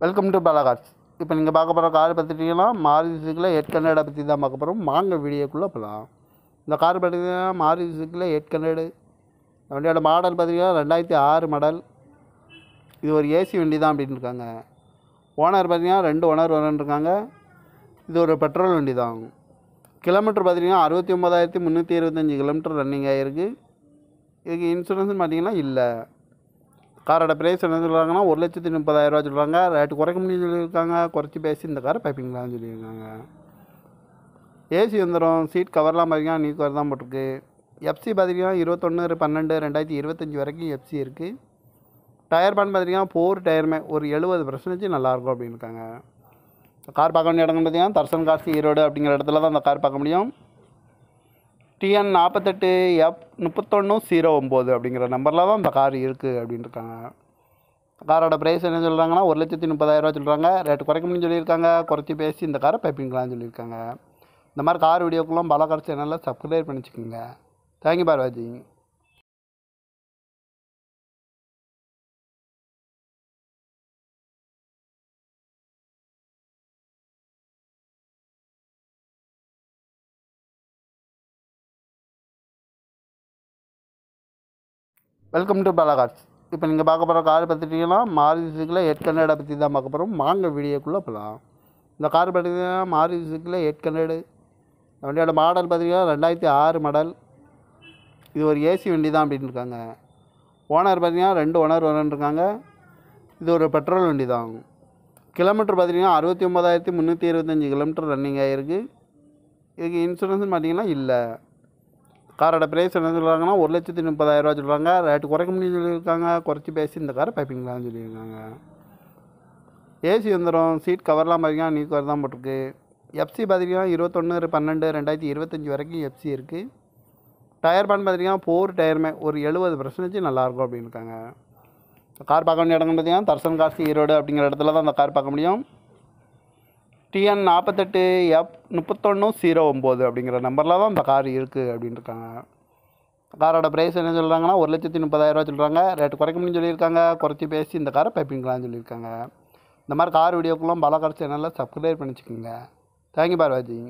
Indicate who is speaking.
Speaker 1: Welcome to Bala cars. இப்போ நீங்கள் பார்க்க போகிற கார் பார்த்துட்டிங்கன்னா மாருதி சுசுக்கியில் 800 பற்றி தான் பார்க்க போகிறோம். வாங்க வீடியோக்குள்ளே போகலாம். இந்த கார் பார்த்திங்கன்னா மாருதி சுசுக்கியில் 800. இந்த வண்டியோட மாடல் பார்த்திங்கன்னா 2006 மாடல். இது ஒரு ஏசி வண்டி தான் அப்படின்னு இருக்காங்க. ஓனர் பார்த்திங்கன்னா 2 ஓனர் வரன்ருக்காங்க. இது ஒரு பெட்ரோல் வண்டி தான். கிலோமீட்டர் பார்த்திங்கன்னா 69,325 கிலோமீட்டர் ரன்னிங் ஆகிருக்கு. இதுக்கு இன்சூரன்ஸ்னு பார்த்திங்கன்னா இல்லை. காரோட ப்ரைஸ் என்ன சொல்கிறாங்கன்னா 1,30,000 சொல்கிறாங்க. ரேட்டு குறைக்க முடியும்னு சொல்லியிருக்காங்க. குறைச்சி பேசி இந்த காரை பைப்பிங்களான்னு சொல்லியிருக்காங்க. ஏசி வந்துடும். சீட் கவர்லாம் பார்த்தீங்கன்னா நியூ கவர் தான் போட்டிருக்கு. எஃப்சி பார்த்தீங்கன்னா 21/12/2025 வரைக்கும் எஃப்சி இருக்குது. டயர் பேன் பார்த்தீங்கன்னா 4 டயருமே ஒரு 70% நல்லாயிருக்கும் அப்படின்னு இருக்காங்க. கார் பார்க்க வேண்டிய இடங்கள் பார்த்தீங்கன்னா தர்சன் கார்ஸ் ஈரோடு அப்படிங்கிற இடத்துல தான் அந்த கார் பார்க்க முடியும். TN 48F3109 அப்படிங்கிற நம்பரில் தான் இந்த கார் இருக்குது அப்படின்னு இருக்காங்க. காரோட ப்ரைஸ் என்ன சொல்கிறாங்கன்னா 1,30,000 சொல்கிறாங்க. ரேட்டு குறைக்க முடியும்னு சொல்லியிருக்காங்க. குறைச்சி பேசி இந்த காரை பைப்பிங்களான்னு சொல்லியிருக்காங்க. இந்த மாதிரி கார் வீடியோக்குலாம் பாலா கார்ஸ் சேனலில் சப்ஸ்கிரைப் பண்ணிச்சுக்கோங்க. தேங்க்யூ ஃபார் வாட்சிங். Welcome to Bala cars. இப்போ நீங்கள் பார்க்க போகிற கார் பார்த்துட்டிங்கன்னா மாருதி சுசுக்கியில் 800 பற்றி தான் பார்க்க போகிறோம். வாங்க வீடியோக்குள்ளே போகலாம். இந்த கார் பார்த்திங்கன்னா மாருதி சுசுக்கியில் 800. இந்த வண்டியோட மாடல் பார்த்திங்கன்னா 2006 மாடல். இது ஒரு ஏசி வண்டி தான் அப்படின்னு இருக்காங்க. ஓனர் பார்த்திங்கன்னா 2 ஓனர் வரன்ருக்காங்க. இது ஒரு பெட்ரோல் வண்டி தான். கிலோமீட்டர் பார்த்திங்கன்னா 69,325 கிலோமீட்டர் ரன்னிங் ஆகிருக்கு. இதுக்கு இன்சூரன்ஸ்னு பார்த்திங்கன்னா இல்லை. காரோட ப்ரைஸ் என்ன சொல்கிறாங்கன்னா 1,30,000 சொல்கிறாங்க. ரேட்டு குறைக்க முடியும்னு சொல்லியிருக்காங்க. குறைச்சி பேசி இந்த காரை பைப்பிங்களான்னு சொல்லியிருக்காங்க. ஏசி வந்துடும். சீட் கவர்லாம் பார்த்தீங்கன்னா நியூ கவர் தான் போட்டிருக்கு. எஃப்சி பார்த்தீங்கன்னா 21/12/2025 வரைக்கும் எஃப்சி இருக்குது. டயர் பேன் பார்த்தீங்கன்னா 4 டயருமே ஒரு 70% நல்லாயிருக்கும் அப்படின்னு இருக்காங்க. கார் பார்க்க வேண்டிய இடங்கள் பார்த்தீங்கன்னா தர்சன் கார்ஸ் ஈரோடு அப்படிங்கிற இடத்துல தான் அந்த கார் பார்க்க முடியும். TN 48F3109 அப்படிங்கிற நம்பரில் தான் இந்த கார் இருக்குது அப்படின்னு இருக்காங்க. காரோட ப்ரைஸ் என்ன சொல்கிறாங்கன்னா 1,30,000 சொல்கிறாங்க. ரேட்டு குறைக்க முடியும்னு சொல்லியிருக்காங்க. குறைச்சி பேசி இந்த காரை பைப்பிங்களான்னு சொல்லியிருக்காங்க. இந்த மாதிரி கார் வீடியோக்குலாம் பாலா கார்ஸ் சேனலில் சப்ஸ்கிரைப் பண்ணிச்சுக்கோங்க. தேங்க்யூ ஃபார் வாட்சிங்.